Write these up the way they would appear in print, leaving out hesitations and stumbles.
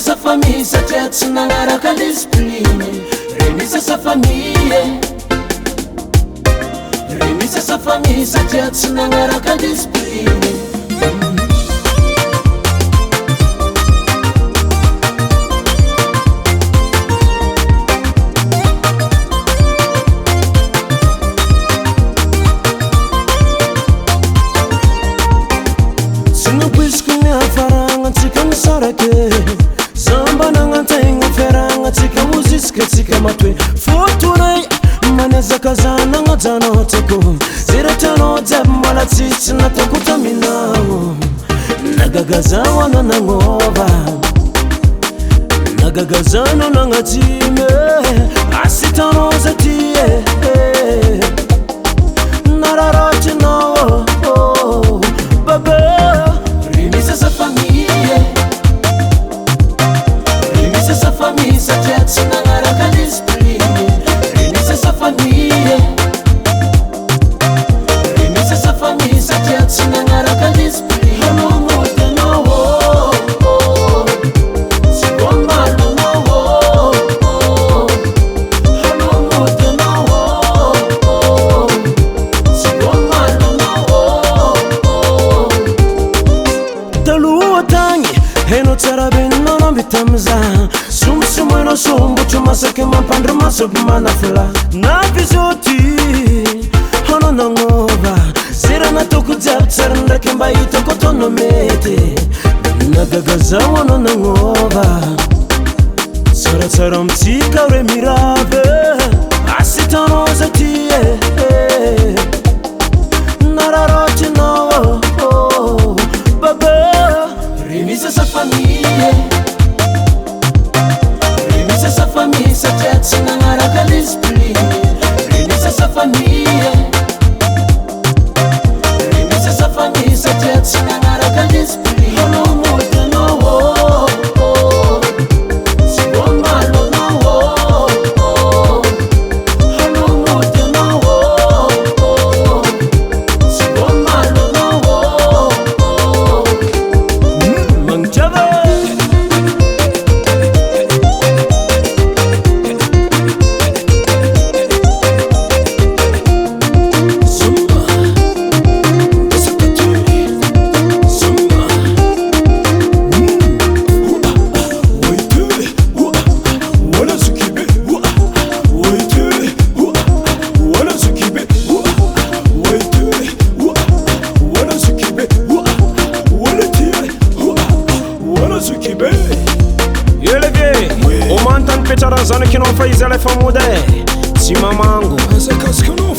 sa famille satria tsy nagnaraka discipline. Remisa sa famille, remisa sa famille satria tsy nagnaraka discipline. Futurai manezakazana ngajana teko ziratano jab mala tsitsi natakutamina nagagazawana nangova nagagazano nangatime asitano zatie nararatinao baba remisa sa famille, remisa sa famille satria tsy nagnaraka discipline. Remisa sa famille, remisa sa famille satria tsy nagnaraka discipline. Hanomotenao tsy gomalanao, hanomotenao tsy gomalanao. Taloha tagny hainao tsara be nanamby tamiza somosomoinao sombotro masaky mampandry masoby manafila nampizoti hanao nagnova zera nataoko jiaby tsara ndraiky mba hitako ataonao mety nagagazao anao nagnova tsaratsara mitsika re mirave asitanao zatie nararatinao baba remisa sa famille, remisa sa famille satria tsy nagnaraka discipline. Remisa sa famille, remisa sa famille satria tsy nagnaraka discipline. Hanomotenao tsy gomalanao, hanomotenao tsy gomalanao. Mangjava zany kinao fa izy ala efa mody tsy mamango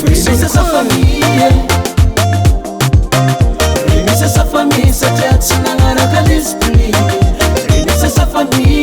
remisa sa famille, remisa sa famille satria tsy nagnaraka discipline. Remisa sa famille.